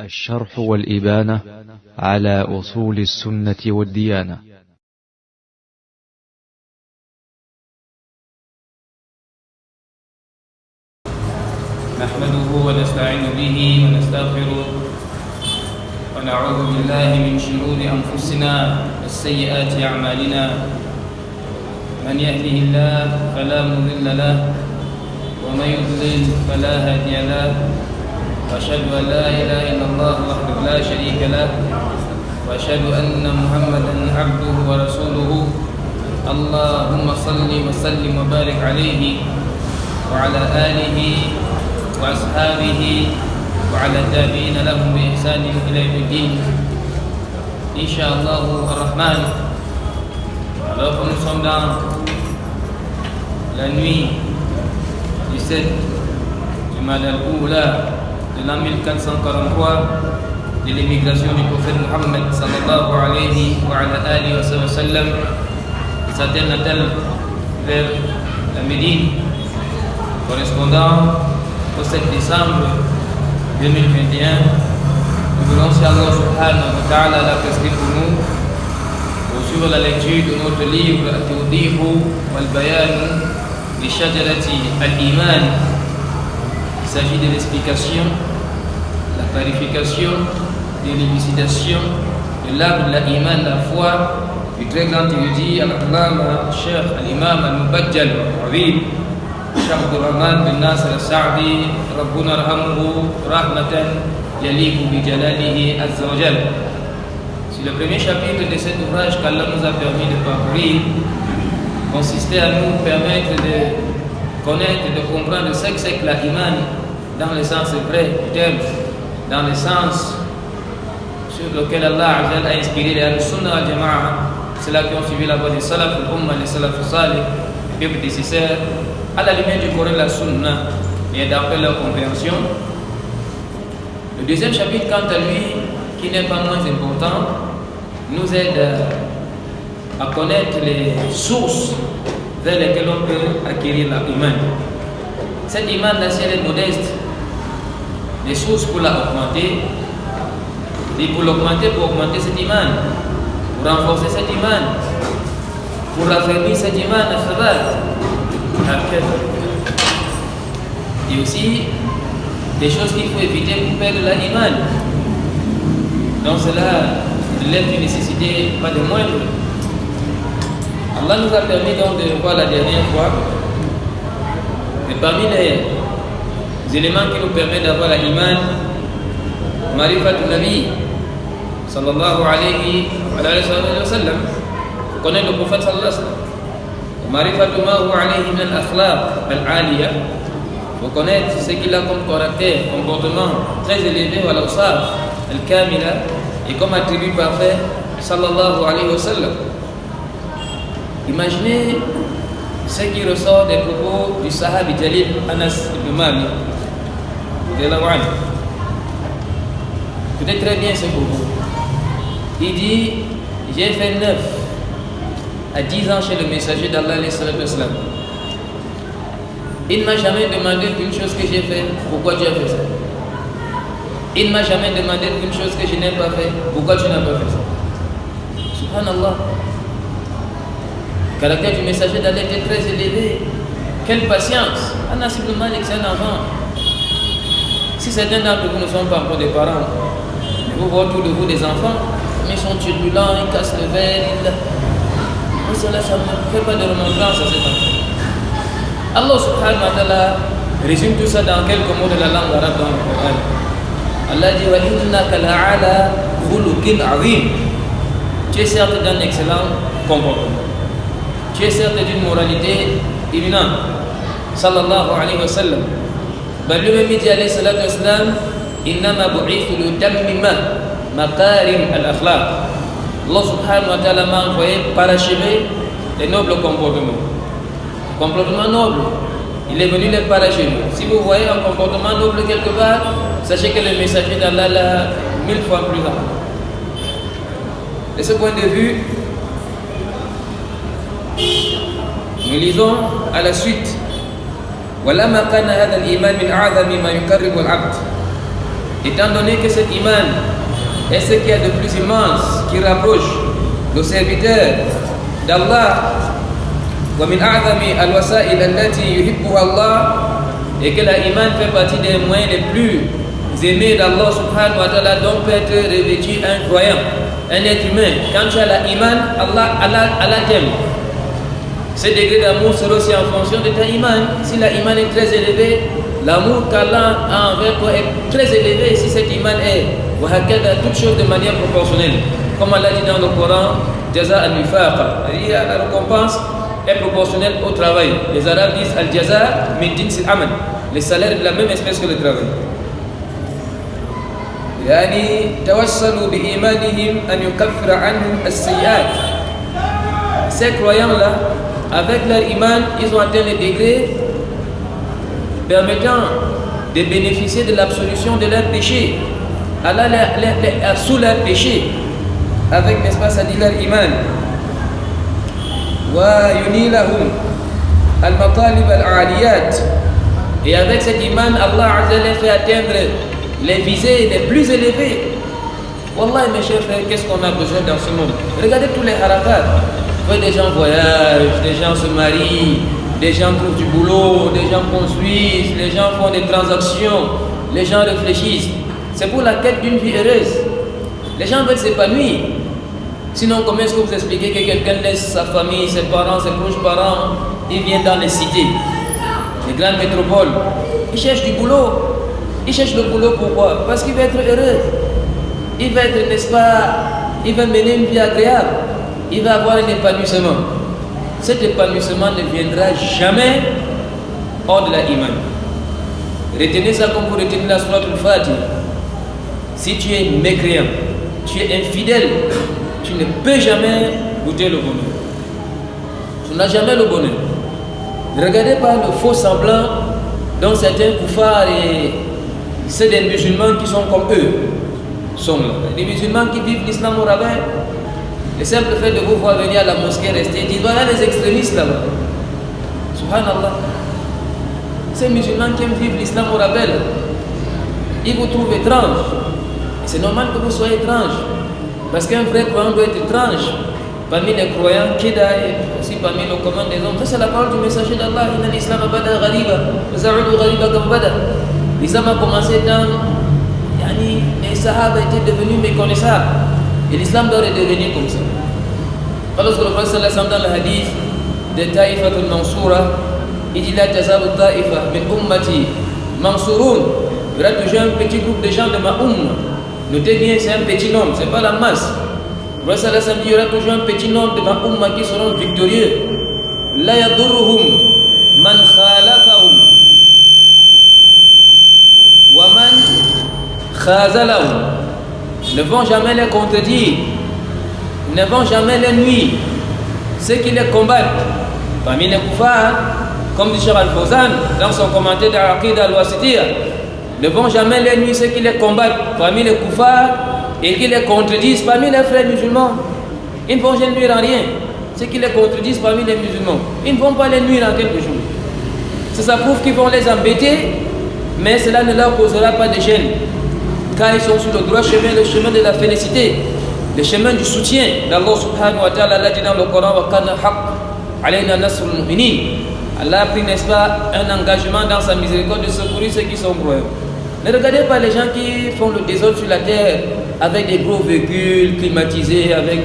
الشرح والإبانة على أصول السنة والديانة. نحمده ونستعين به ونستغفره ونعوذ بالله من شرور أنفسنا والسيئات أعمالنا. من يهده الله فلا مضل له ومن يضلل فلا هادي له. وأشهد أن لا إله إلا الله وحده لا شريك له وأشهد أن محمدا عبده ورسوله. اللهم صل وسلم وبارك عليه وعلى آله وأصحابه وعلى التابعين لهم بإحسان إلى يوم الدين إن شاء الله الرحمن. Alors que nous sommes dans la nuit du 7 du Jumada al-Oula de l'an 1443 de l'émigration du prophète Mohammed sallallahu alayhi wa sallam de sa terre natale vers la Médine, correspondant au 7 décembre 2021. Nous voulons, si Allah subhanahu wa ta'ala l'a prescrit pour nous, poursuivre la lecture de notre livre At-Tawdih wal-Bayan li Shajarati al-Iman. Il s'agit de l'explication, la clarification, de l'élucidation de l'arbre de l'Iman, la foi, du très grand érudit Al-Allama Cheikh Al-Imam Al-Mubajjal Al-Habib Cheikh Abdurrahman bin Nasir Al-Sa'di, Rabbuna arhamhu rahmatan yaliku bi jalalihi azza wa jal. Si le premier chapitre de cet ouvrage qu'Allah nous a permis de parcourir consistait à nous permettre de connaître, de comprendre ce que c'est que l'Iman dans le sens vrai du terme, dans le sens sur lequel Allah a inspiré les Al-Sunnah al-Jama'a, ceux-là qui ont suivi la voie des Salaf al-Umma, les Salaf al-Salih, les peuples nécessaires, à la lumière du Coran et la Sunna, et d'après leur compréhension. Le deuxième chapitre, quant à lui, qui n'est pas moins important, nous aide à connaître les sources vers lesquelles on peut acquérir l'iman. Cet iman-là, si elle est modeste, les sources pour l'augmenter, et pour l'augmenter, pour augmenter cet iman, pour renforcer cet iman, pour raffermir cet iman à sabat. Et aussi des choses qu'il faut éviter pour perdre l'iman. Donc cela relève d'une nécessité pas de moindre. Allah nous a permis donc de voir la dernière fois que parmi les éléments qui nous permettent d'avoir l'iman, Marifatul Nabi sallallahu alayhi wa sallam, connaître le prophète sallallahu alayhi wa sallam. Marifatu ma huwa alayhi min al-akhlaq al-aliya, faut connaître ce qu'il a comme caractère, comportement très élevé, wa al-awsaf al-kamila, et comme attribut parfait sallallahu alayhi wa sallam. Imaginez ce qui ressort des propos du sahabi Jalil Anas ibn Malik radiyallahu anhu. Écoutez très bien ce propos. Il dit: j'ai fait 9 à 10 ans chez le messager d'Allah alayhi salatu wassalam. Il ne m'a jamais demandé qu'une chose que j'ai fait, pourquoi tu as fait ça. Il ne m'a jamais demandé qu'une chose que je n'ai pas fait, pourquoi tu n'as pas fait ça. Subhanallah. Le caractère du messager d'Allah était très élevé. Quelle patience. Anas ibn Malik, c'est un enfant. Si certains d'entre vous ne sont pas encore des parents, vous voyez autour de vous des enfants, ils sont turbulents, ils cassent le verre, cela, ça ne fait pas de remontrance à cet enfant. Allah subhanahu wa ta'ala résume tout ça dans quelques mots de la langue arabe dans le Coran. Allah dit: wa innaka la'ala khuluqin 'azim. Tu es certes d'un excellent comportement. Tu es certes d'une moralité éminente. Sallallahu alayhi wa sallam. Lui-même dit alayhi salatu wa sallam: innama bu'ithu lutammima makarim al-akhlaq. Allah subhanahu wa ta'ala m'a envoyé parachever les nobles comportements. Comportement noble, il est venu les parachever. Si vous voyez un comportement noble quelque part, sachez que le messager d'Allah l'a 1000 fois plus grand. De ce point de vue, nous lisons à la suite: وَلَمَا كَانَ هَذَا الْإِيمَانِ مِنْ أَعْظَمِ مَا يُقَرِّبُ الْعَبْدِ étant donné que cet iman est ce qu'il y a de plus immense qui rapproche le serviteur d'Allah, ومن أعظم الوسائل التي يحبها الله, et que l'iman fait partie des moyens les plus aimés d'Allah subhanahu wa ta'ala, dont peut être revêtu un croyant, un être humain. Quand tu as l'iman, Allah t'aime. Ce degré d'amour sera aussi en fonction de ta iman. Si la iman est très élevée, l'amour qu'Allah a envers toi est très élevé. Si cette iman est toute chose de manière proportionnelle, comme Allah dit dans le Coran, jaza al-wifaqa, la récompense est proportionnelle au travail. Les Arabes disent al-jaza min jinsi al-amal, le salaire est de la même espèce que le travail. يعني توسلوا بإيمانهم أن يكفر عنهم السيئات. Ces croyants-là, avec leur iman, ils ont atteint le degré permettant de bénéficier de l'absolution de leurs péchés. Allah sous leurs péchés, avec, n'est-ce pas, ça dit leur iman. وَيُنِيلَهُمْ الْمَطَالِبَ الْعَالِيَاتِ. Et avec cet iman, Allah Azza fait atteindre les visées les plus élevées. Wallah, mes chers frères, qu'est-ce qu'on a besoin dans ce monde? Regardez tous les harakat. Des gens voyagent, des gens se marient, des gens trouvent du boulot, des gens construisent, les gens font des transactions, les gens réfléchissent. C'est pour la quête d'une vie heureuse. Les gens veulent s'épanouir. Sinon, comment est-ce que vous expliquez que quelqu'un laisse sa famille, ses parents, ses proches parents, il vient dans les cités, les grandes métropoles, il cherche du boulot. Il cherche le boulot, pourquoi? Parce qu'il va être heureux. Il va être, n'est-ce pas, il va mener une vie agréable. Il va avoir un épanouissement. Cet épanouissement ne viendra jamais hors de la iman. Retenez ça comme vous retenez la sourate al-Fatiha. Si tu es mécréant, tu es infidèle, tu ne peux jamais goûter le bonheur. Tu n'as jamais le bonheur. Ne regardez pas le faux semblant dont certains koufars et c'est des musulmans qui sont comme eux sont là. Des musulmans qui vivent l'islam au rabais. Le simple fait de vous voir venir à la mosquée rester, ils disent voilà les extrémistes là-bas. Subhanallah. Ces musulmans qui aiment vivre l'islam au rabais, ils vous trouvent étrange. Et c'est normal que vous soyez étrange. Parce qu'un vrai croyant doit être étrange. Parmi les croyants, Kida et aussi parmi les commandes des hommes. Ça c'est la parole du messager d'Allah. Inna l'islam bada ghariba, za'udu ghariba comme bada. L'islam a commencé dans... les Sahaba étaient devenus méconnaissables. Et l'islam doit redevenir comme ça. Alors que le prophète sallallahu alayhi wa sallam dans le hadith de Ta'ifatul Mansoura, il dit la tazabu ta'ifa min ummati mansurun. Il y aura toujours un petit groupe de gens de ma Notez bien, c'est un petit nombre, c'est pas la masse. Le prophète sallallahu alayhi wa sallam dit il y aura toujours un petit nombre de ma qui seront victorieux. La yadurruhum man khalafahum wa man khazalahum. Ne vont jamais les contredire, ne vont jamais les nuire. Ceux qui les combattent, parmi les koufars, comme dit Cheikh Al-Fawzan dans son commentaire d'Al-Aqida Al-Wasitiyya, ne vont jamais les nuire. Ceux qui les combattent, parmi les koufars, et qui les contredisent, parmi les frères musulmans, ils ne vont jamais nuire en rien. Ceux qui les contredisent parmi les musulmans, ils ne vont pas les nuire en quelque chose. Ça prouve qu'ils vont les embêter, mais cela ne leur causera pas de gêne. Car ils sont sur le droit chemin, le chemin de la félicité, le chemin du soutien d'Allah subhanahu wa ta'ala. Allah dit dans le Coran wa kana haqq alayna nasrul mu'minin. Allah a pris, n'est-ce pas, un engagement dans sa miséricorde de secourir ceux qui sont croyants. Ne regardez pas les gens qui font le désordre sur la terre avec des gros véhicules climatisés, avec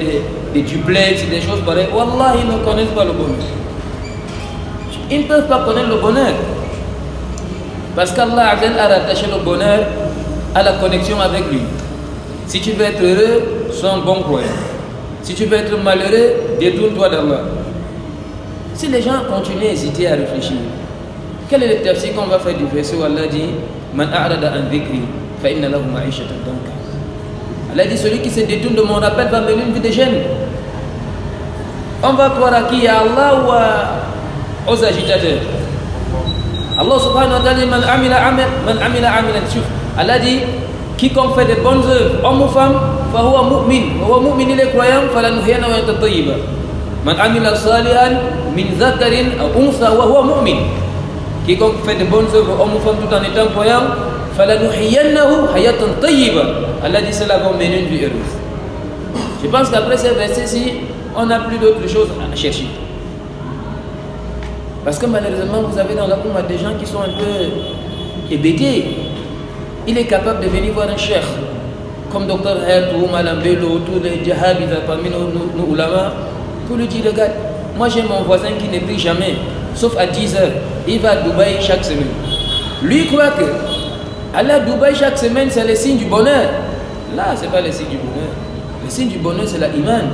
des duplex, des choses pareilles. Wallah, ils ne connaissent pas le bonheur. Ils ne peuvent pas connaître le bonheur. Parce qu'Allah a rattaché le bonheur à la connexion avec lui. Si tu veux être heureux, sois un bon croyant. Si tu veux être malheureux, détourne-toi d'Allah. Si les gens continuent à hésiter à réfléchir, quel est le tafsir qu'on va faire du verset où Allah dit Man a'rada an dhikri fa inna lahu ma'ishatan danka. Allah dit celui qui se détourne de mon rappel va mener une vie de gêne. On va croire à qui? À Allah ou aux agitateurs? Allah subhanahu wa ta'ala dit Man amila amilan shuf. Allah dit quiconque fait de bonnes œuvres, homme ou femme, fa huwa mu'min. Huwa mu'min, il est croyant, falanuhyana wa yatatayiba. Man amila salihan min dhakarin aw untha wa huwa mu'min. Quiconque fait de bonnes œuvres, homme ou femme, tout en étant croyant, فَلَنُحِيَنَّهُ حَيَةً طَيِّبًا. Allah dit cela va mener une vie heureuse. Je pense qu'après ces versets-ci, on n'a plus d'autres choses à chercher. Parce que malheureusement, vous avez dans la Oumma des gens qui sont un peu hébétés. Il est capable de venir voir un cheikh, comme Dr Hayat ou Malam Bello, tous les djihadistes parmi nos ulama, pour lui dire, regarde, moi j'ai mon voisin qui ne prie jamais, sauf à 10 heures. Il va à Dubaï chaque semaine. Lui croit que aller à Dubaï chaque semaine, c'est le signe du bonheur. Là, ce n'est pas le signe du bonheur. Le signe du bonheur, c'est la iman.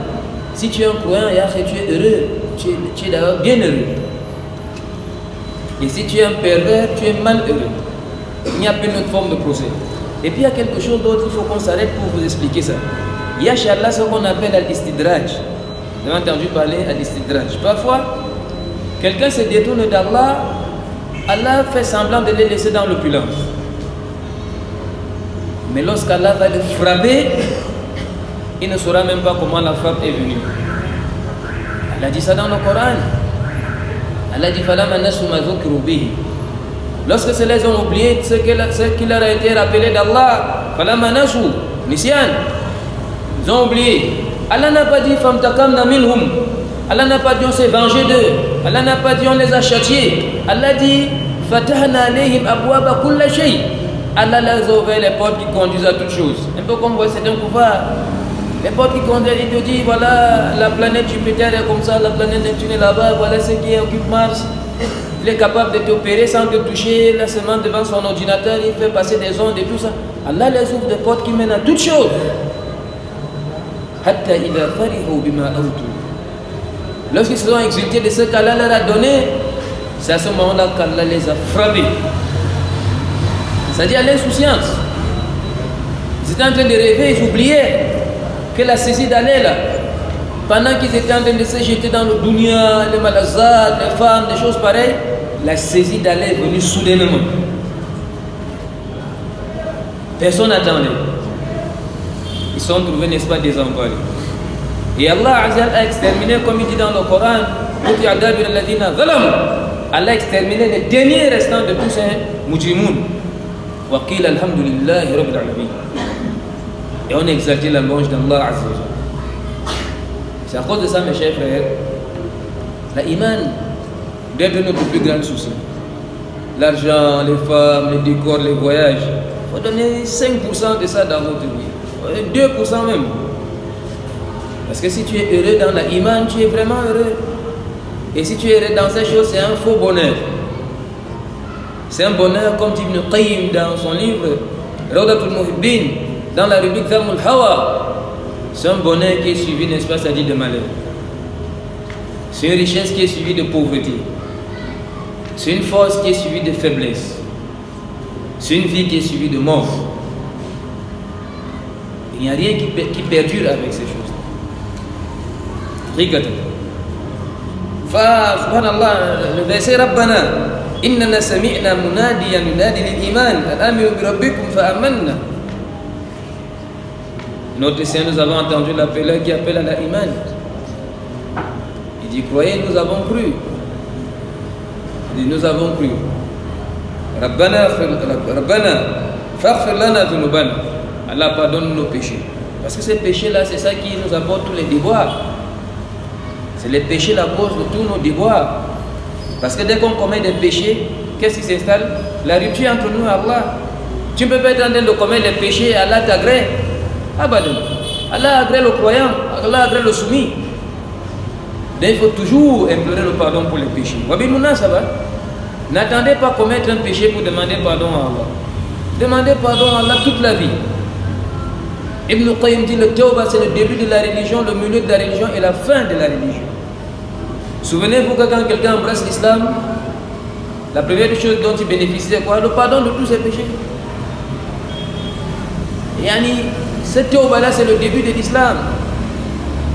Si tu es un croyant, tu es heureux. Tu es d'ailleurs bien heureux. Et si tu es un pervers, tu es malheureux. Il n'y a plus d'autre forme de procès. Et puis il y a quelque chose d'autre, il faut qu'on s'arrête pour vous expliquer ça. Il y a chez Allah ce qu'on appelle al-istidraj. Vous avez entendu parler al-istidraj. Parfois, quelqu'un se détourne d'Allah, Allah fait semblant de les laisser dans l'opulence. Mais lorsqu'Allah va le frapper, il ne saura même pas comment la frappe est venue. Allah dit ça dans le Coran. Allah dit فَلَمَا نَسُوا مَا ذُكِرُوا بِهِ. Lorsque ceux-là ont oublié ce qui leur a été rappelé d'Allah, فَلَمَا نَسُوا Nisyan, ils ont oublié. Allah n'a pas dit فَامْتَقَمْنَا مِنْهُمْ. Allah n'a pas dit on s'est vengé d'eux. Allah n'a pas dit on les a châtiés. Allah dit فَتَحْنَا عَلَيْهِمْ أَبْوَابَ كُلِّ شَيْءٍ. Allah leur a ouvert les portes qui conduisent à toutes choses. Un peu comme vous voyez certains couvards. Les portes qui conduisent, il te dit voilà la planète Jupiter est comme ça, la planète Neptune est là-bas, voilà ce qui occupe Mars. Il est capable de t'opérer sans te toucher, là seulement devant son ordinateur, il fait passer des ondes et tout ça. Allah les ouvre des portes qui mènent à toutes choses. Lorsqu'ils se sont exultés de ce qu'Allah leur a donné, c'est à ce moment-là qu'Allah les a frappés. C'est-à-dire l'insouciance. Ils étaient en train de rêver, ils oubliaient que la saisie d'Allah là, pendant qu'ils étaient en train de se jeter dans le dunya, les malazades, les femmes, des choses pareilles, la saisie d'Allah est venue soudainement. Personne n'attendait. Ils sont trouvés, n'est-ce pas, désemparés. Et Allah a exterminé, comme il dit dans le Coran, Allah a exterminé les derniers restants de tous ces mujrimoun. Waqil alhamdulillahi rabbil alamin. Et on a exalté la louange d'Allah Azza wa Jalla. C'est à cause de ça, mes chers frères, la iman doit être notre plus grand souci. L'argent, les femmes, les décors, les voyages, il faut donner 5% de ça dans notre vie. 2% même. Parce que si tu es heureux dans la iman, tu es vraiment heureux. Et si tu es heureux dans ces choses, c'est un faux bonheur. C'est un bonheur, comme dit Ibn Qayyim dans son livre Rawdatul Muhibbin, dans la rubrique Zamul Hawa. C'est un bonheur qui est suivi, n'est-ce pas, c'est-à-dire de malheur. C'est une richesse qui est suivie de pauvreté. C'est une force qui est suivie de faiblesse. C'est une vie qui est suivie de mort. Il n'y a rien qui perdure avec ces choses. Regardez. Subhanallah, le verset Rabbana, Innana sami'na munadiyan yunadi lil iman, al-aminu bi rabbikum fa amanna. Notre Seigneur, nous avons entendu l'appeleur qui appelle à la iman. Il dit, croyez, nous avons cru. Il dit, nous avons cru. Rabbana, faghfir lana dhunubana. Allah pardonne nos péchés. Parce que ces péchés-là, c'est ça qui nous apporte tous les déboires. C'est les péchés la cause de tous nos déboires. Parce que dès qu'on commet des péchés, qu'est-ce qui s'installe? La rupture entre nous et Allah. Tu ne peux pas être en train de commettre les péchés, Allah t'agrée. Ah bah non. Allah agrée le croyant, Allah agrée le soumis. Donc il faut toujours implorer le pardon pour les péchés. Wabimouna, ça va? N'attendez pas commettre un péché pour demander pardon à Allah. Demandez pardon à Allah toute la vie. Ibn Qayyim dit le tawbah c'est le début de la religion, le milieu de la religion et la fin de la religion. Souvenez-vous que quand quelqu'un embrasse l'islam, la première chose dont il bénéficie c'est quoi? Le pardon de tous ses péchés. Yani, cette tawbah là c'est le début de l'islam.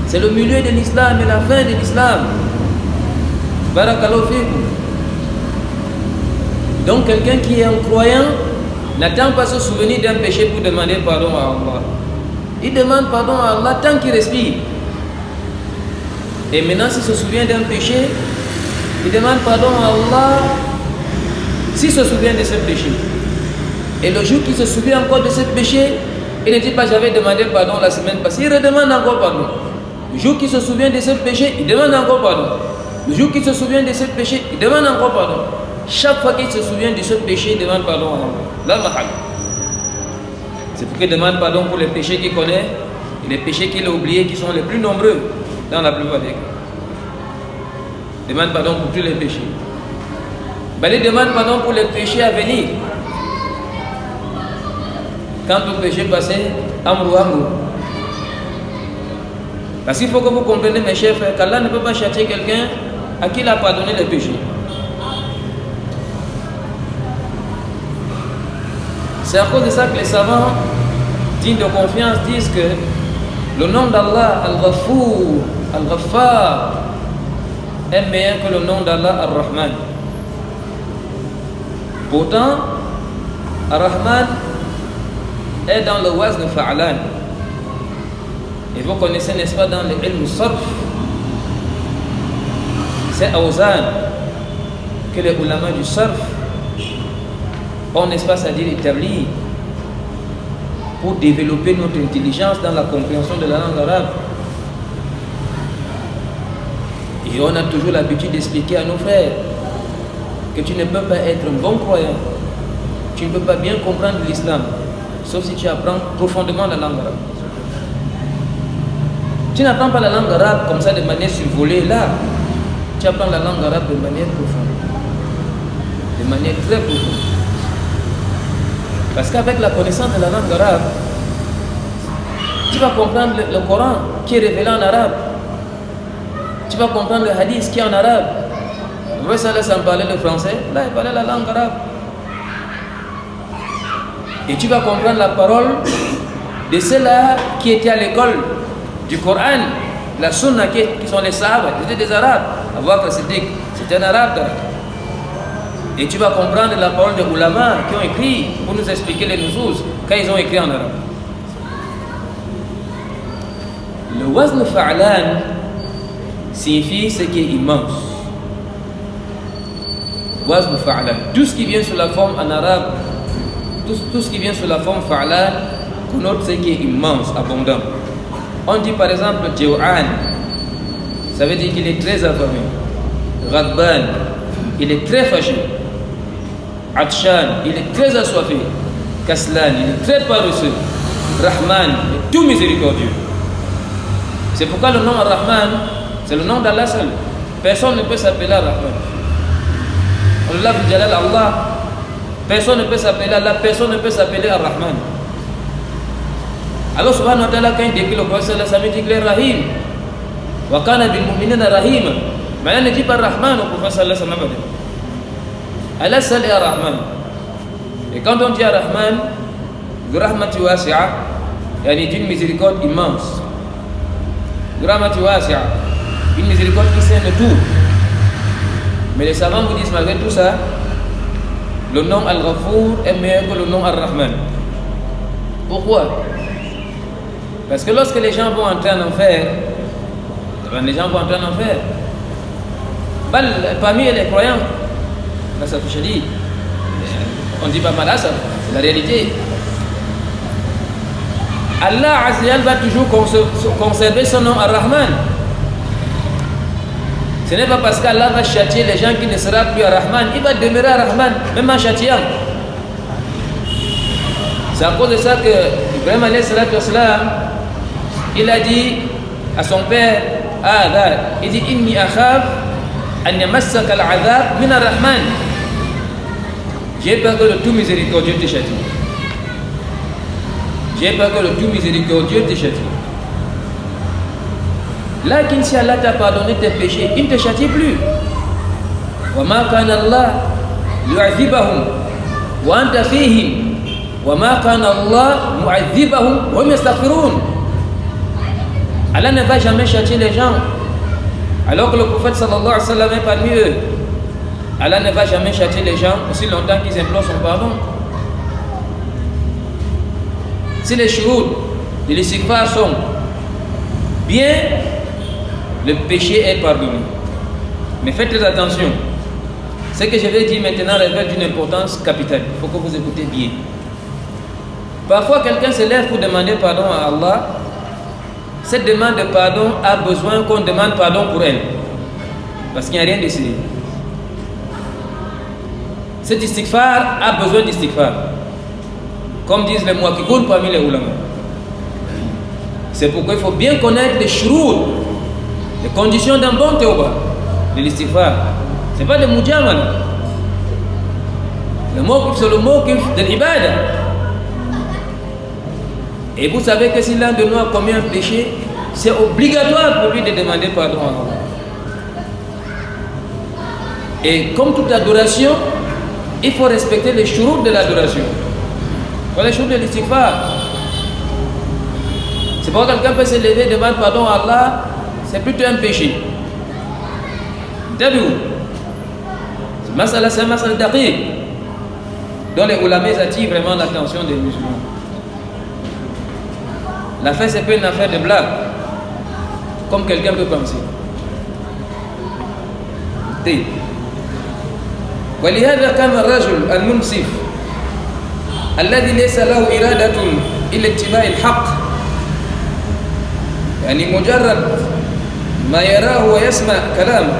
C'est le milieu de l'islam et la fin de l'islam. Barakallahu fikum. Donc quelqu'un qui est un croyant n'attend pas se souvenir d'un péché pour demander pardon à Allah. Il demande pardon à Allah tant qu'il respire. Et maintenant s'il se souvient d'un péché, il demande pardon à Allah s'il se souvient de ce péché. Et le jour qu'il se souvient encore de ce péché, il ne dit pas j'avais demandé pardon la semaine passée, il redemande encore pardon. Le jour qu'il se souvient de ce péché, il demande encore pardon. Le jour qu'il se souvient de ce péché, il demande encore pardon. Chaque fois qu'il se souvient de ce péché, il demande pardon à Allah. C'est pour qu'il demande pardon pour les péchés qu'il connaît et les péchés qu'il a oubliés qui sont les plus nombreux dans la plupart des cas. Il demande pardon pour tous les péchés. Il demande pardon pour les péchés à venir. Quant au péché passé, amrou. Parce qu'il faut que vous compreniez, mes chers frères, qu'Allah ne peut pas châtier quelqu'un à qui il a pardonné les péchés. C'est à cause de ça que les savants dignes de confiance disent que le nom d'Allah, Al-Ghafour, Al-Ghaffar, est meilleur que le nom d'Allah, Ar-Rahman. Pourtant, Ar-Rahman est dans le wazn fa'alan. Et vous connaissez, n'est-ce pas, dans le ilm sarf, c'est awzan que les ulama du sarf ont, n'est-ce pas, c'est-à-dire établi pour développer notre intelligence dans la compréhension de la langue arabe. Et on a toujours l'habitude d'expliquer à nos frères que tu ne peux pas être un bon croyant, tu ne peux pas bien comprendre l'islam, sauf si tu apprends profondément la langue arabe. Tu n'apprends pas la langue arabe comme ça de manière survolée là, tu apprends la langue arabe de manière profonde, de manière très profonde. Parce qu'avec la connaissance de la langue arabe, tu vas comprendre le Coran qui est révélé en arabe, tu vas comprendre le hadith qui est en arabe. Le prophète sans parler le français, là il parlait la langue arabe. Et tu vas comprendre la parole de ceux-là qui étaient à l'école du Coran, la sunna qui sont les sahabas, c'était des arabes. Abu Bakr Siddiq, c'était un arabe. Et tu vas comprendre la parole des ulama qui ont écrit pour nous expliquer les nusus quand ils ont écrit en arabe. Le wazn fa'alan signifie ce qui est immense. Wazn fa'alan, tout ce qui vient sous la forme en arabe, tout ce qui vient sous la forme fa'alan connote ce qui est immense, abondant. On dit par exemple Jaw'an, ça veut dire qu'il est très affamé. Ghadban, il est très fâché. Atshan, il est très assoiffé. Kaslan, il est très paresseux. Rahman, il est tout miséricordieux. C'est pourquoi le nom Ar-Rahman, c'est le nom d'Allah seul. Personne ne peut s'appeler Ar-Rahman. Allah Jalal Allah, personne ne peut s'appeler Allah, personne ne peut s'appeler Ar-Rahman. Allah subhanahu wa ta'ala, quand il décrit le prophète, ça veut dire qu'il est Rahim. Wa kana bil mu'minina rahima. Mais il ne dit pas Rahman au prophète sallallahu alayhi wa sallam. Allah seul est Ar-Rahman. Et quand on dit Ar-Rahman, Rahmati wasi'a, il y a une miséricorde immense. Rahmati wasi'a, une miséricorde qui sait de tout. Mais les savants vous disent malgré tout ça, le nom Al-Ghafour est meilleur que le nom Ar-Rahman. Pourquoi? Parce que lorsque les gens vont entrer en enfer, les gens vont entrer en enfer. Parmi les croyants, là ça fait dit, on dit pas mal à ça, c'est la réalité. Allah Azzawajal va toujours conserver son nom Ar-Rahman. Ce n'est pas parce qu'Allah va châtier les gens qui ne sera plus Ar-Rahman, il va demeurer Ar-Rahman, même en châtiant. C'est à cause de ça que Ibrahim alayhi salatu wassalam, il a dit à son père Adar, il dit Inni akhaf an yamassaka al-azab min ar-Rahman. J'ai peur que le tout miséricordieux te châtie. J'ai peur que le tout miséricordieux te châtie. Là, si Allah t'a pardonné tes péchés, il ne te châtie plus. Wa ma kana Allah yu'adhibahum wa anta fihim. Wa ma kana Allah mu'adhibahum wa hum yastaghfirun. Allah ne va jamais châtier les gens. Alors que le prophète sallallahu alayhi wa sallam est parmi eux. Allah ne va jamais châtier les gens aussi longtemps qu'ils implorent son pardon. Si les shuhud de l'istighfar sont bien, le péché est pardonné. Mais faites très attention. Ce que je vais dire maintenant révèle d'une importance capitale. Il faut que vous écoutez bien. Parfois, quelqu'un se lève pour demander pardon à Allah. Cette demande de pardon a besoin qu'on demande pardon pour elle. Parce qu'il n'y a rien décidé. Cet istighfar a besoin d'istighfar. Comme disent les muhakkikoun parmi les ulama. C'est pourquoi il faut bien connaître les shuroud, les conditions d'un bon tawbah, de l'istighfar. Ce n'est pas le mujamal. Le mawqif, c'est le mawqif de l'ibada. Et vous savez que si l'un de nous a commis un péché, c'est obligatoire pour lui de demander pardon à Allah. Et comme toute adoration, il faut respecter les shuroud de l'adoration. Voilà les shuroud de l'istighfar. C'est pourquoi quelqu'un peut se lever et demander pardon à Allah, c'est plutôt un péché. T'as vu? C'est un masala daqiq, dont les ulamés attirent vraiment l'attention des musulmans. L'affaire, c'est pas une affaire de blague, comme quelqu'un peut penser. ولهذا كان الرجل المنصف الذي ليس له إرادة إلا اتباع الحق، يعني مجرد ما يراه ويسمع كلامه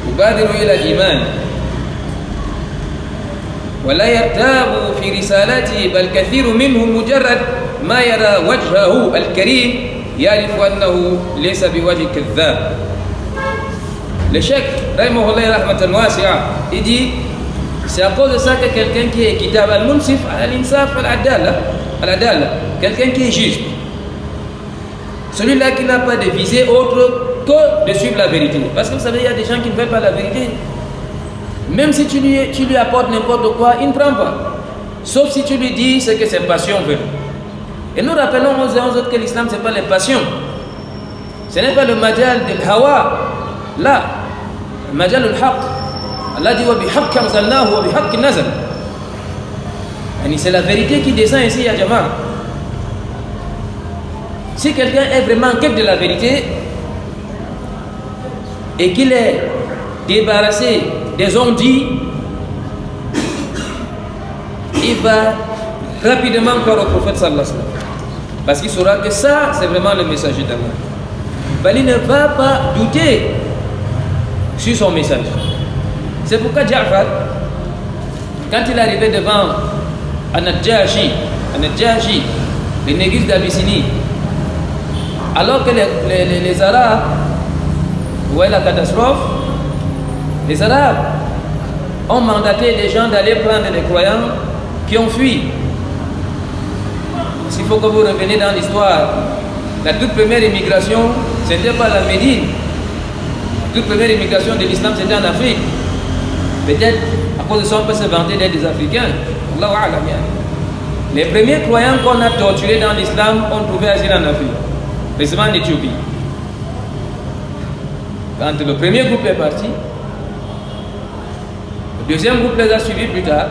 يبادر إلى الإيمان ولا يرتاب في رسالته، بل كثير منهم مجرد ما يرى وجهه الكريم يعرف أنه ليس بوجه كذاب. Le cheikh, rahmatan wasi'a, il dit, c'est à cause de ça que quelqu'un qui est équitable, al-munsif, al-insaf, al-adala, quelqu'un qui est juste, celui-là qui n'a pas de visée autre que de suivre la vérité. Parce que vous savez, il y a des gens qui ne veulent pas la vérité. Même si tu lui apportes n'importe quoi, il ne prend pas. Sauf si tu lui dis ce que ses passions veulent. Et nous rappelons aux uns aux autres que l'islam, ce n'est pas les passions. Ce n'est pas le majal de hawa. Là, le majal al-haq. Allah dit wa bihaqq anzalnahu wa bihaqq nazal. C'est la vérité qui descend ici à Jama. Si quelqu'un est vraiment en quête de la vérité et qu'il est débarrassé des on-dit, il va rapidement croire au prophète sallallahu alayhi wa sallam. Parce qu'il saura que ça, c'est vraiment le messager d'Allah. Il ne va pas douter sur son message. C'est pourquoi Ja'far, quand il est arrivé devant An-Najashi, les négus d'Abyssinie, alors que les Arabes voyaient la catastrophe, les Arabes ont mandaté des gens d'aller prendre les croyants qui ont fui. S'il faut que vous reveniez dans l'histoire, la toute première immigration, c'était pas la Médine. La toute première immigration de l'islam, c'était en Afrique. Peut-être, à cause de ça, on peut se vanter d'être des Africains. Allahu a'lam. Les premiers croyants qu'on a torturés dans l'islam ont trouvé asile en Afrique, précisément en Éthiopie. Quand le premier groupe est parti, le deuxième groupe les a suivis plus tard.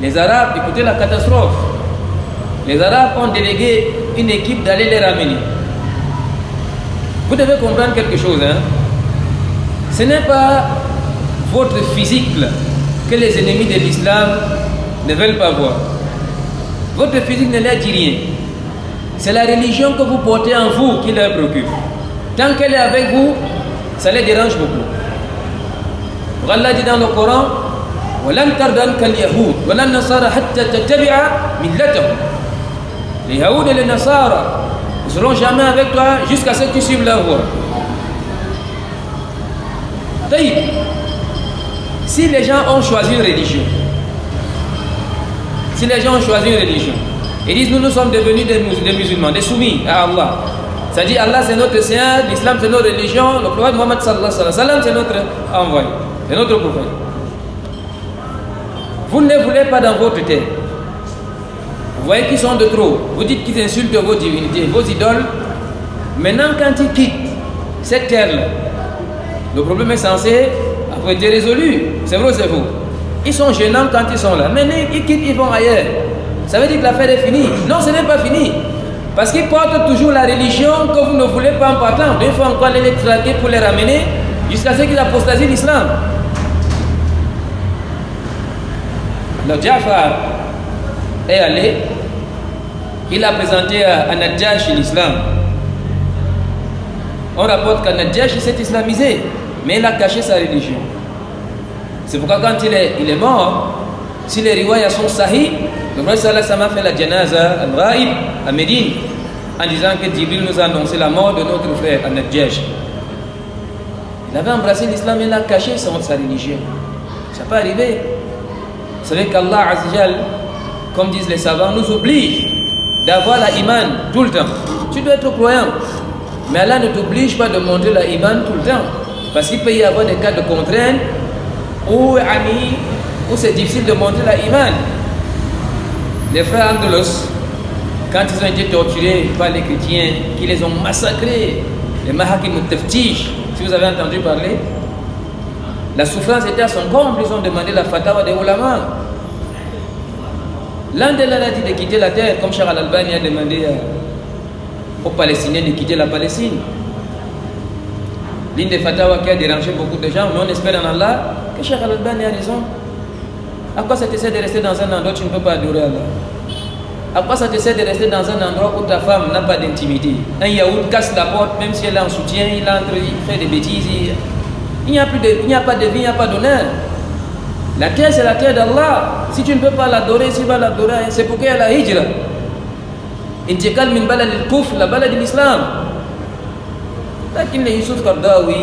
Les Arabes, écoutez la catastrophe. Les Arabes ont délégué une équipe d'aller les ramener. Vous devez comprendre quelque chose. Ce n'est pas votre physique là, que les ennemis de l'islam ne veulent pas voir. Votre physique ne leur dit rien. C'est la religion que vous portez en vous qui leur préoccupe. Tant qu'elle est avec vous, ça les dérange beaucoup. Allah dit dans le Coran, وَلَنْ تَرْضَنْكَ الْيَهُودُ وَلَا النَّصَارَى حَتَّى تَتَّبِعَ مِلَّتَهُمْ. Les Yahoud et les Nasara ne seront jamais avec toi jusqu'à ce que tu suives leur voie. Si les gens ont choisi une religion, ils disent nous sommes devenus des musulmans, des soumis à Allah. C'est-à-dire Allah c'est notre Seigneur, l'islam c'est notre religion, le prophète Muhammad sallallahu alayhi wa sallam c'est notre envoyé, c'est notre prophète. Vous ne les voulez pas dans votre terre. Vous voyez qu'ils sont de trop. Vous dites qu'ils insultent vos divinités, vos idoles. Maintenant quand ils quittent cette terre-là, le problème est censé avoir été résolu. C'est vrai ou c'est faux? Ils sont gênants quand ils sont là. Maintenant ils quittent, ils vont ailleurs. Ça veut dire que l'affaire est finie. Non, ce n'est pas fini. Parce qu'ils portent toujours la religion que vous ne voulez pas en partant. Il faut encore aller les traquer pour les ramener jusqu'à ce qu'ils apostasient l'islam. Le Ja'far, est allé, il a présenté à Najashi l'islam. On rapporte qu'An-Najashi s'est islamisé, mais il a caché sa religion. C'est pourquoi quand il est mort, si les riwayas sont sahih, le prophète sallallahu alayhi wa sallam a fait la janaza al-Raïb à Médine en disant que Jibril nous a annoncé la mort de notre frère An-Najashi. Il avait embrassé l'islam et il a caché sa religion. Ça peut arriver. Vous savez qu'Allah Azzawajal, comme disent les savants, nous oblige d'avoir la iman tout le temps. Tu dois être croyant, mais Allah ne t'oblige pas de montrer la iman tout le temps. Parce qu'il peut y avoir des cas de contrainte où c'est difficile de montrer la iman. Les frères Andalos, quand ils ont été torturés par les chrétiens, qui les ont massacrés, les Mahakim al-Taftish, si vous avez entendu parler, la souffrance était à son comble, ils ont demandé la fatawa des ulama. L'un d'eux a dit de quitter la terre, comme Cheikh Al-Albani a demandé aux Palestiniens de quitter la Palestine. L'une des fatawa qui a dérangé beaucoup de gens, mais on espère en Allah que Cheikh Al-Albani a raison. À quoi ça te sert de rester dans un endroit où tu ne peux pas adorer Allah? À quoi ça te sert de rester dans un endroit où ta femme n'a pas d'intimité? Un yaourt casse la porte, même si elle est en soutien, il entre, il fait des bêtises. Il n'y a pas de vie, il n'y a pas d'honneur. La terre, c'est la terre d'Allah. Si tu ne peux pas l'adorer, tu vas l'adorer. C'est pourquoi il y a la hijra. Intikal min balad al-kufr, la balad de l'islam. Les Youssouf Kardawi,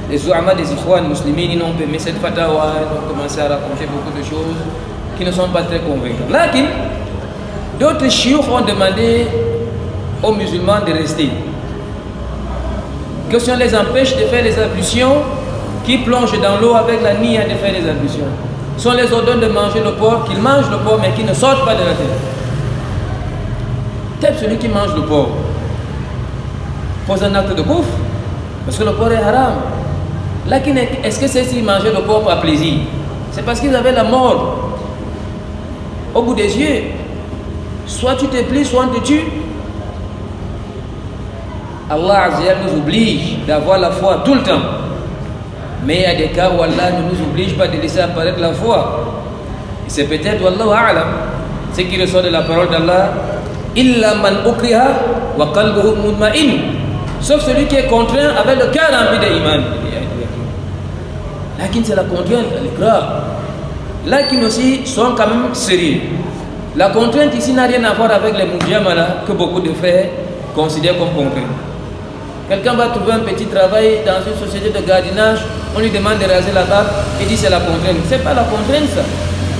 les Zouama des Ikhwan musulmans, ils n'ont pas mis cette fatawa, ils ont commencé à raconter beaucoup de choses qui ne sont pas très convaincantes. Là, d'autres chiours ont demandé aux musulmans de rester. Que si on les empêche de faire les ablutions, qui plongent dans l'eau avec la niya de faire les ablutions. Si on les ordonne de manger le porc, qu'ils mangent le porc mais qu'ils ne sortent pas de la terre. Peut-être celui qui mange le porc pose un acte de bouffe, parce que le porc est haram. Là, est-ce que c'est s'ils mangeaient le porc par plaisir? C'est parce qu'ils avaient la mort au bout des yeux. Soit tu te plies, soit on te tue. Allah Azzawajal nous oblige d'avoir la foi tout le temps. Mais il y a des cas où Allah ne nous oblige pas de laisser apparaître la foi. Et c'est peut-être, Wallahu a'lam, ce qui ressort de la parole d'Allah, Illa man ukriha wa qalbuhu mutma'in. Sauf celui qui est contraint avec le cœur rempli d'iman. Lakin c'est la contrainte, elle est grave. Lakin aussi sont quand même sérieux. La contrainte ici n'a rien à voir avec les moujamala que beaucoup de frères considèrent comme contrainte. Quelqu'un va trouver un petit travail dans une société de gardiennage, on lui demande de raser la barbe, il dit c'est la contrainte. C'est pas la contrainte ça.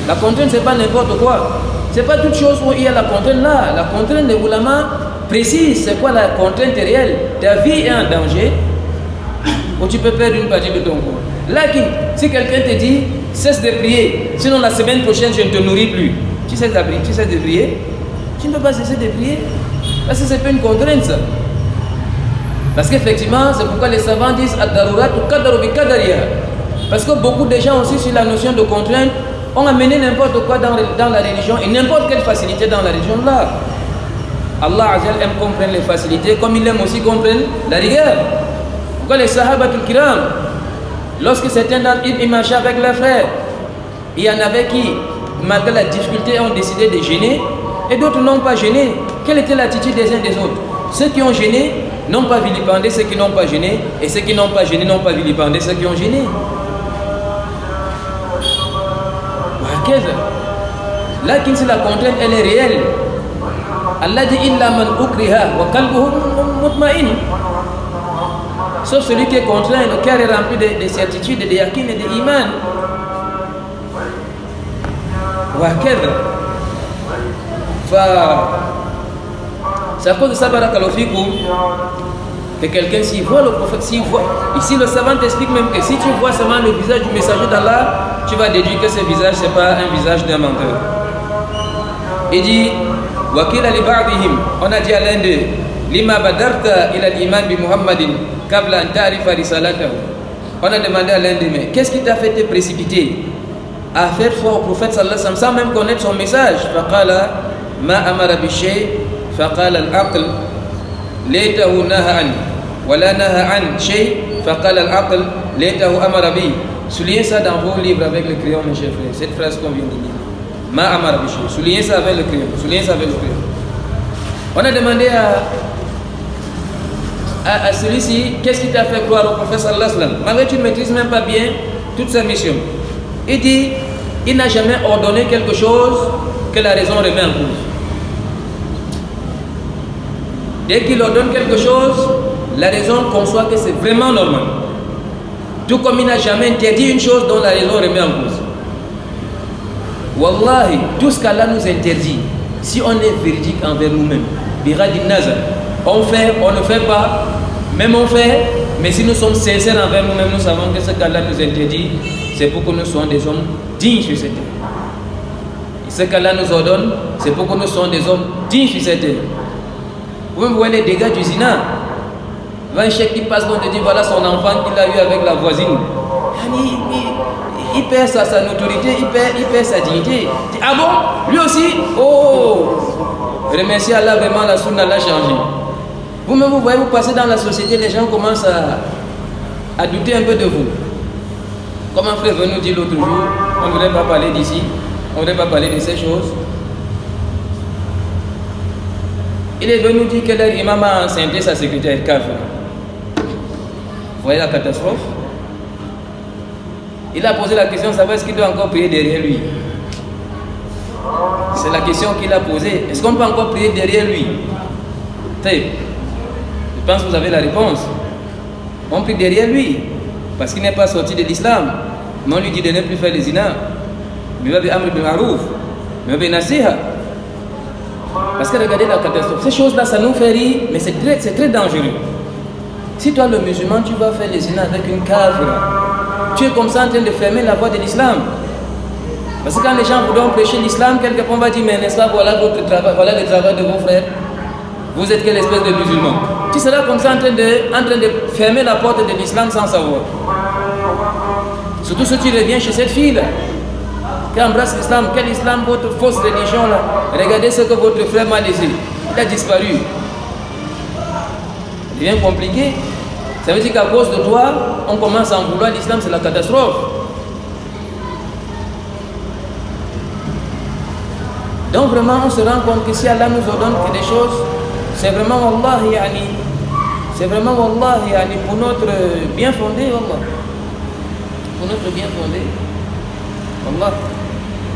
La contrainte c'est pas n'importe quoi. C'est pas toute chose où il y a la contrainte là. La contrainte des ulama précise c'est quoi la contrainte réelle. Ta vie est en danger ou tu peux perdre une partie de ton corps. Là, si quelqu'un te dit cesse de prier, sinon la semaine prochaine je ne te nourris plus. Tu cesses de prier, tu ne peux pas cesser de prier. Parce que c'est pas une contrainte ça. Parce qu'effectivement, c'est pourquoi les savants disent ad-darurat tuqaddaru bi qadariha. Parce que beaucoup de gens aussi sur la notion de contrainte ont amené n'importe quoi dans la religion et n'importe quelle facilité dans la religion là. Allah Azzawajal aime qu'on prenne les facilités comme il aime aussi qu'on prenne la rigueur. Pourquoi les sahabatul kiram, lorsque certains d'entre eux ils marchaient avec leurs frères, il y en avait qui, malgré la difficulté, ont décidé de gêner et d'autres n'ont pas gêné. Quelle était l'attitude des uns des autres? Ceux qui ont gêné n'ont pas vilipendé ceux qui n'ont pas gêné, et ceux qui n'ont pas gêné n'ont pas vilipendé ceux qui ont gêné. Là, si la contrainte elle est réelle, Allah dit illa man ukriha wa qalbuhu mutma'in. Sauf celui qui est contraint, le cœur est rempli de certitude, de yakin et de iman. C'est à cause de ça, barakallahu fikum, que quelqu'un s'il voit le prophète, s'il voit, ici le savant t'explique même que si tu vois seulement le visage du messager d'Allah, tu vas déduire que ce visage c'est pas un visage d'un menteur. Il dit Wakil ali ba'dihim, on a dit à l'un d'eux, lima badarta ila al-iman bi Muhammadin qabla an ta'rifa risalatahu. On a demandé à l'un d'eux, mais qu'est-ce qui t'a fait te précipiter à faire foi au prophète sallallahu alayhi wa sallam sans même connaître son message? Faqala ma amara bi shay faqala al-aql laytahu naha an wala naha an shay faqala al-aql laytahu amara bi. Soulignez ça dans vos livres avec le crayon, mes chers frères, cette phrase qu'on vient de dire. Ma amara bishi. Soulignez ça avec le crayon. Soulignez ça avec le crayon. On a demandé à celui-ci, qu'est-ce qui t'a fait croire au prophète sallallahu alayhi wa sallam? Malgré que tu ne maîtrises même pas bien toute sa mission. Il dit, il n'a jamais ordonné quelque chose que la raison remet en cause. Dès qu'il ordonne quelque chose, la raison conçoit que c'est vraiment normal. Tout comme il n'a jamais interdit une chose dont la raison remet en cause. Wallahi, tout ce qu'Allah nous interdit, si on est véridique envers nous-mêmes, on fait, on ne fait pas, même on fait, mais si nous sommes sincères envers nous-mêmes, nous savons que ce qu'Allah nous interdit, c'est pour que nous soyons des hommes dignes sur cette terre. Et ce qu'Allah nous ordonne, c'est pour que nous soyons des hommes dignes sur cette terre. Vous voyez les dégâts du zina. Un chèque qui passe, on te dit voilà son enfant qu'il a eu avec la voisine. Il perd sa notoriété, il perd sa dignité. Ah bon? Lui aussi? Oh! Remerciez Allah, vraiment la sunna l'a changé. Vous-même, vous voyez, vous passez dans la société, les gens commencent à douter un peu de vous. Comme un frère veut nous dire l'autre jour, on ne voudrait pas parler d'ici, on ne voudrait pas parler de ces choses. Il est venu dire que l'imam a enceinté sa secrétaire kafir. Vous voyez la catastrophe? Il a posé la question, savoir est-ce qu'il doit encore prier derrière lui. C'est la question qu'il a posée. Est-ce qu'on peut encore prier derrière lui? Je pense que vous avez la réponse. On prie derrière lui, parce qu'il n'est pas sorti de l'islam. Mais on lui dit de ne plus faire les zina. Parce que regardez la catastrophe. Ces choses-là, ça nous fait rire, mais c'est très dangereux. Si toi, le musulman, tu vas faire les zina avec une kafira, tu es comme ça en train de fermer la voie de l'islam. Parce que quand les gens voudront prêcher l'islam, quelquefois on va dire, mais n'est-ce pas, voilà votre travail, voilà le travail de vos frères. Vous êtes quelle espèce de musulman? Tu seras comme ça en train de fermer la porte de l'islam sans savoir. Surtout si tu reviens chez cette fille-là, qui embrasse l'islam. Quel islam, votre fausse religion là? Regardez ce que votre frère m'a laissé. Il a disparu. Ça devient compliqué. Ça veut dire qu'à cause de toi, on commence à en vouloir l'islam, c'est la catastrophe. Donc vraiment, on se rend compte que si Allah nous ordonne que des choses, c'est vraiment wallahi yani, c'est vraiment wallahi yani, pour notre bien fondé, wallah. Pour notre bien fondé, wallah.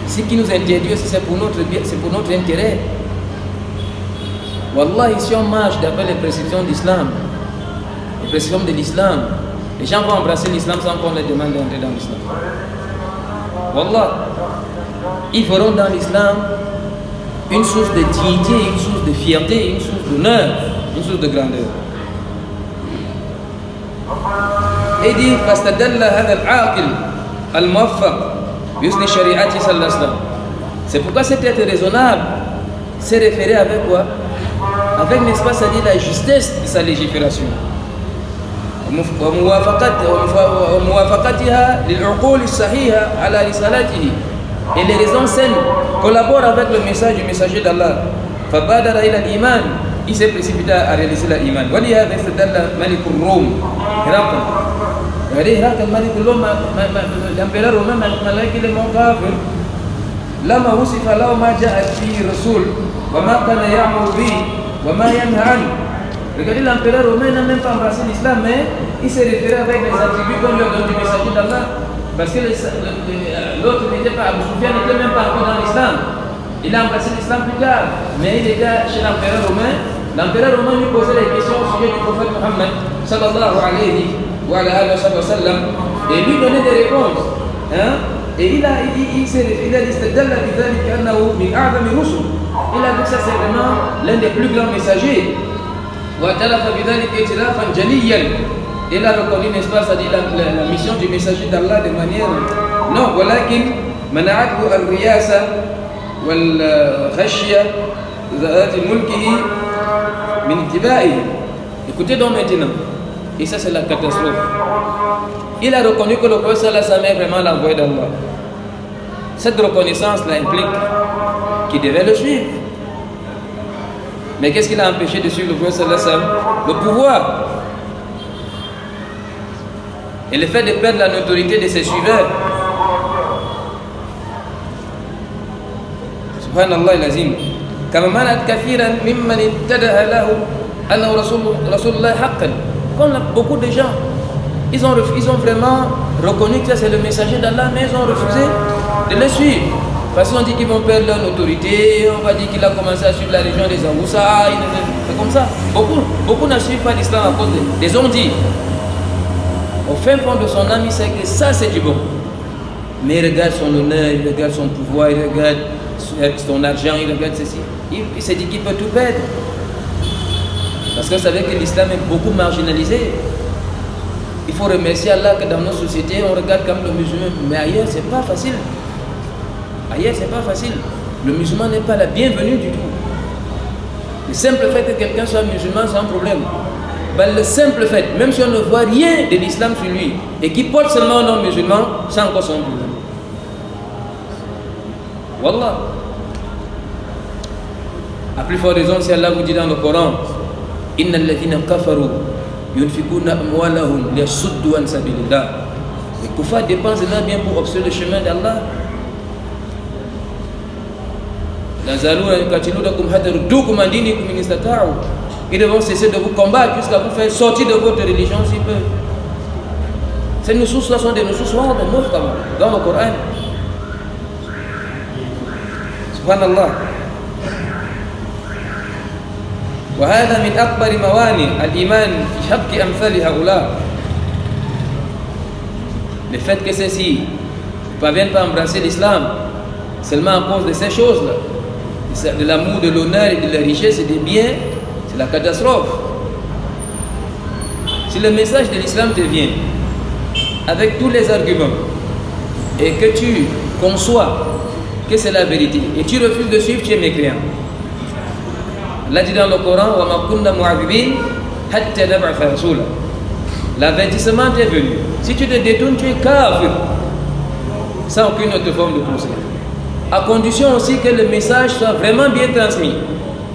Ce qui nous interdit aussi, c'est pour notre intérêt. Wallah, ici on marche d'après les prescriptions d'islam, les prescriptions de l'islam. Les gens vont embrasser l'islam sans qu'on leur demande d'entrer dans l'islam. Wallah, ils feront dans l'islam une source de dignité, une source de fierté, une source d'honneur, une source de grandeur. Et dit, c'est pourquoi cet être raisonnable s'est référé avec quoi? Avec, n'est-ce pas, c'est-à-dire la justesse de sa légifération. Et les raisons saines collaborent avec le message du messager d'Allah. Il s'est précipité à réaliser l'iman. Regardez, l'empereur romain, malgré qu'il est mon kafir, لما وصف له ما جاءت فيه الرسول وما كان يأمر به وما ينهى عنه. Regardez, l'empereur romain n'a même pas embrassé l'islam, mais il s'est référé avec les attributs qu'on lui a donné du messager d'Allah. Parce que l'autre n'était pas, Abu Sufyan n'était même pas encore dans l'islam. Il a embrassé l'islam plus tard, mais il était chez l'empereur romain. L'empereur romain lui posait des questions au sujet du prophète Mohammed sallallahu alayhi wa sallam et lui donnait des réponses. Hein? Et il a dit il a dit c'est vraiment l'un des plus grands messagers. Il a reconnu, n'est-ce pas, c'est-à-dire la mission du messager d'Allah de manière non, ولكن منعته الرياسة والخشية ذات ملكه من اتباعه. Écoutez donc maintenant, et ça c'est la catastrophe. Il a reconnu que le prophète est vraiment l'envoyé d'Allah. Cette reconnaissance-là implique qu'il devait le suivre. Mais qu'est-ce qui l'a empêché de suivre le prophète? Le pouvoir. Et le fait de perdre la notoriété de ses suiveurs. Subhanallah al-Azim. Kama manat kathiran mimman ittadaha lahu annahu Rasulullah haqqan. Comme beaucoup de gens, ils ont vraiment reconnu que ça c'est le messager d'Allah, mais ils ont refusé de le suivre. Parce qu'on dit qu'ils vont perdre leur autorité, on va dire qu'il a commencé à suivre la religion des Angoussa, c'est comme ça. Beaucoup ne suivent pas l'islam à cause des hommes dit. Au fin fond de son âme, il sait que ça c'est du bon. Mais il regarde son honneur, il regarde son pouvoir, il regarde son argent, il regarde ceci. Il s'est dit qu'il peut tout perdre. Parce que vous savez que l'islam est beaucoup marginalisé. Il faut remercier Allah que dans nos sociétés, on regarde comme le musulman. Mais ailleurs, c'est pas facile. Ailleurs, c'est pas facile. Le musulman n'est pas la bienvenue du tout. Le simple fait que quelqu'un soit musulman, c'est un problème. Ben, le simple fait, même si on ne voit rien de l'islam sur lui, et qu'il porte seulement un nom musulman, c'est encore son problème. Wallah. À plus forte raison, si Allah vous dit dans le Coran, Inna alladhina kafaru yunfikuna amwalahum liyasuddu an sabilillah. Les kuffars dépensent de leur bien pour obstruer le chemin d'Allah. Ils devront cesser de vous combattre jusqu'à vous faire sortir de votre religion s'ils peuvent. Ces nusus-là sont des nusus dans le Coran. Subhanallah. وهذا من أكبر موانع الإيمان في حق أمثال هؤلاء. Le fait que ceux-ci ne parviennent pas à embrasser l'islam seulement à cause de ces choses-là, de l'amour, de l'honneur et de la richesse et des biens, c'est la catastrophe. Si le message de l'islam te vient avec tous les arguments et que tu conçois que c'est la vérité et tu refuses de suivre, tu es mécréant. Allah dit dans le Coran, l'avertissement est venu. Si tu te détournes, tu es kafir, sans aucune autre forme de conseil. À condition aussi que le message soit vraiment bien transmis.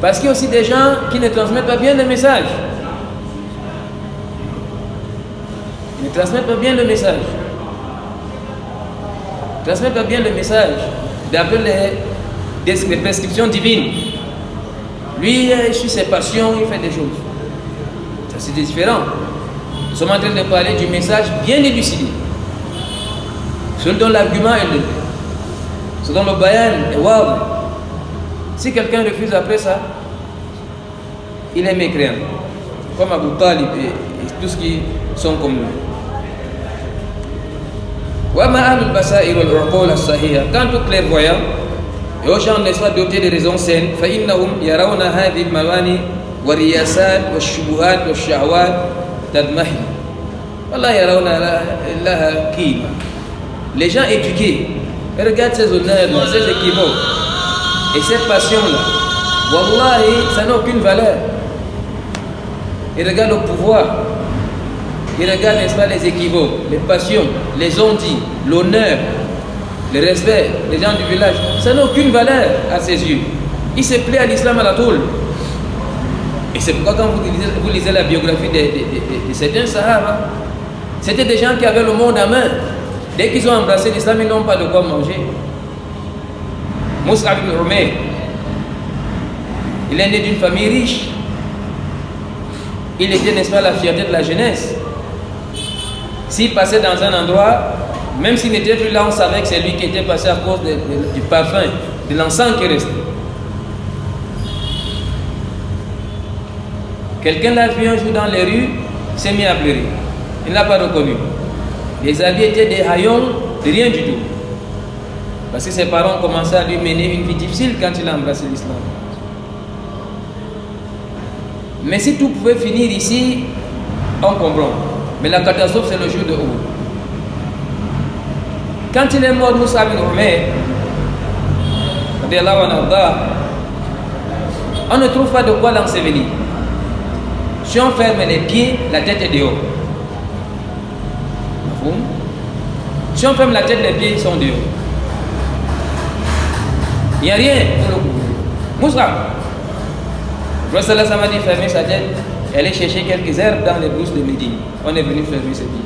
Parce qu'il y a aussi des gens qui ne transmettent pas bien le message. Ils ne transmettent pas bien le message. Ils ne transmettent pas bien le message d'après les prescriptions divines. Lui, il suit ses passions, il fait des choses. Ça, c'est différent. Nous sommes en train de parler du message bien élucidé. Celui dont l'argument est levé. Ce dont le bayan est wab. Si quelqu'un refuse après ça, il est mécréant. Comme Abu Talib et tous ceux qui sont comme lui. Quant aux clairvoyants, et aux gens n'est-ce pas dotés de raisons saines, فإنهم يرون هذه الموانئ والرياسات والشبهات والشهوات تضمحل ولا يرون لها قيمة. Les gens éduqués regardent ces honneurs-là, ces équivoques et ces passions-là. Wallahi, ça n'a aucune valeur. Ils regardent le pouvoir, ils regardent n'est-ce pas les équivoques, les passions, les ondits, l'honneur, le respect, les gens du village, ça n'a aucune valeur à ses yeux. Il se plaît à l'islam à la toule. Et c'est pourquoi quand vous lisez la biographie de certains Sahaba, c'était des gens qui avaient le monde à main. Dès qu'ils ont embrassé l'islam, ils n'ont pas de quoi manger. Mus'ab ibn Umayr, il est né d'une famille riche. Il était, n'est-ce pas, la fierté de la jeunesse. S'il passait dans un endroit, même s'il n'était plus là, on savait que c'est lui qui était passé à cause du parfum, de l'encens qui restait. Quelqu'un l'a vu un jour dans les rues, s'est mis à pleurer. Il ne l'a pas reconnu. Les habits étaient des haillons, de rien du tout. Parce que ses parents commençaient à lui mener une vie difficile quand il a embrassé l'islam. Mais si tout pouvait finir ici, on comprend. Mais la catastrophe, c'est le jour de Uhud. Quand il est mort, Mus'ab ibn Umayr, on ne trouve pas de quoi l'ensevelir. Si on ferme les pieds, la tête est dehors. Si on ferme la tête, les pieds ils sont dehors. Il n'y a rien pour le couvrir. Mus'ab, le Prophète a dit fermer sa tête et aller chercher quelques herbes dans les brousses de Médine. On est venu fermer ses pieds.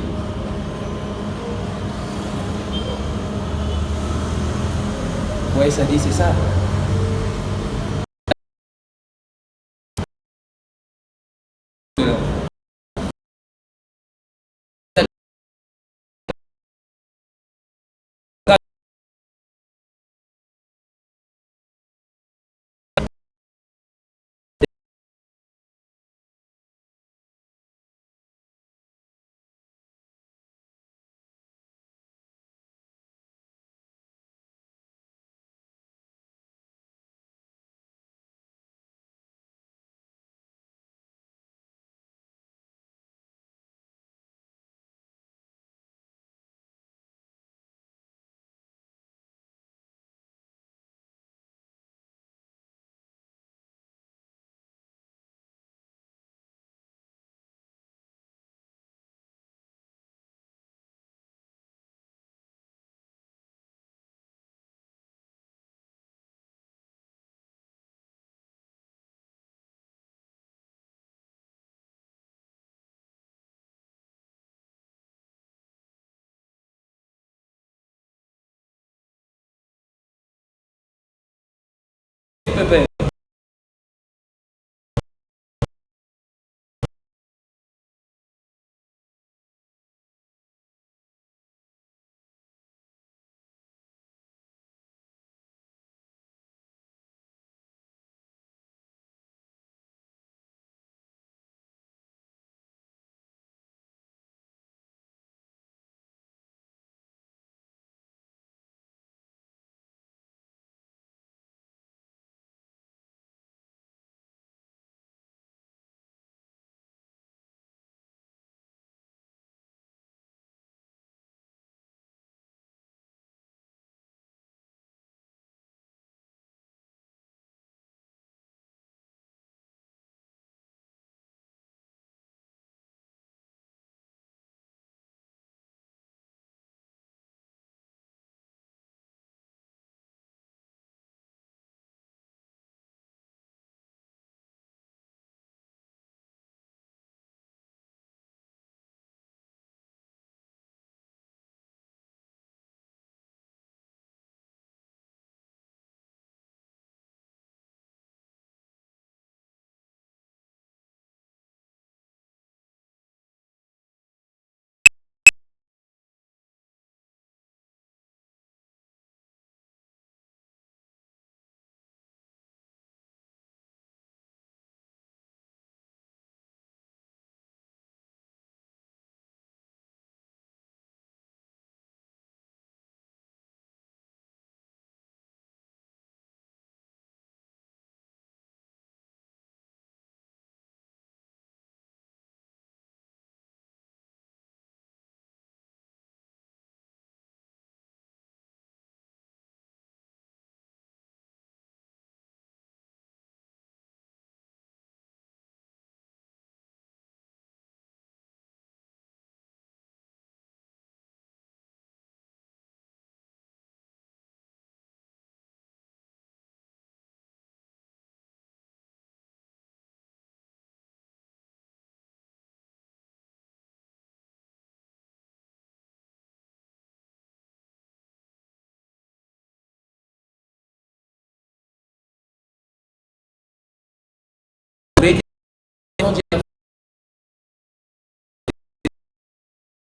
Vous voyez, ça dit, c'est ça. peux faire.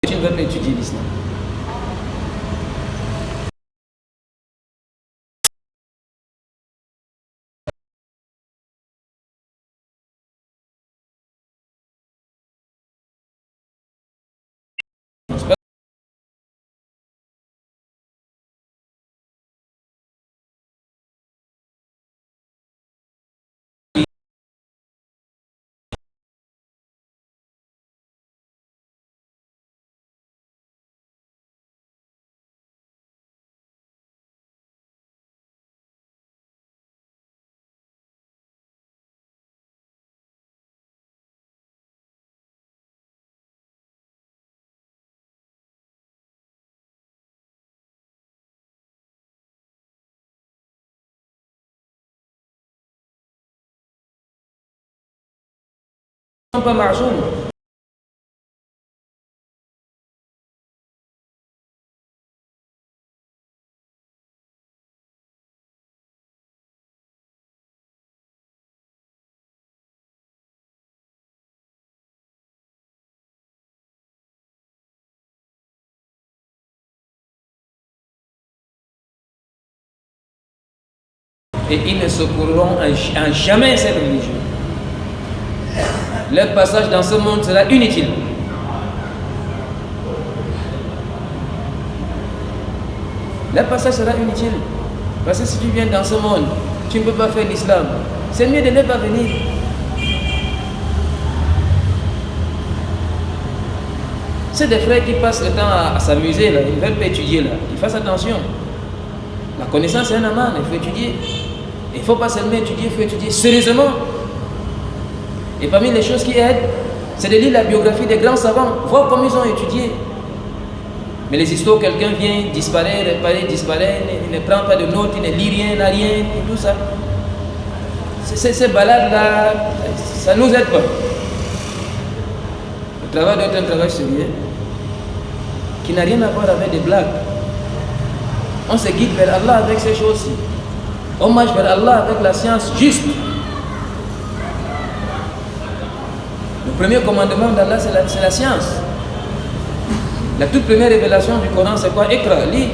Tu ne vas pas étudier l'islam. Pas marjoum. Et ils ne secourront en jamais cette religion. Leur passage dans ce monde sera inutile. Leur passage sera inutile. Parce que si tu viens dans ce monde, tu ne peux pas faire l'islam. C'est mieux de ne pas venir. C'est des frères qui passent le temps à s'amuser, là. Ils ne veulent pas étudier, là. Ils fassent attention. La connaissance est un aman, il faut étudier. Il ne faut pas seulement étudier, il faut étudier sérieusement. Et parmi les choses qui aident, c'est de lire la biographie des grands savants, voir comment ils ont étudié. Mais les histoires où quelqu'un vient, disparaît, il ne prend pas de notes, il ne lit rien, n'a rien, et tout ça. Ces balades-là, ça ne nous aide pas. Le travail doit être un travail sérieux, qui n'a rien à voir avec des blagues. On se guide vers Allah avec ces choses-ci. hommage vers Allah avec la science juste. Le premier commandement d'Allah, c'est la science. La toute première révélation du Coran, c'est quoi? Iqra, lis.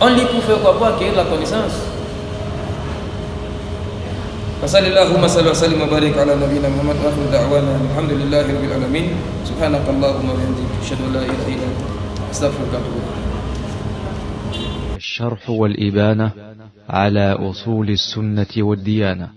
On lit pour faire quoi? Pour acquérir la connaissance. فصلى اللهم وسلم وبارك على نبينا محمد واخر دعوانا الحمد لله رب العالمين سبحانك اللهم وبحمدك اشهد ان لا اله الا انت استغفرك واتوب اليك. الشرح والإبانة على أصول السنة والديانة.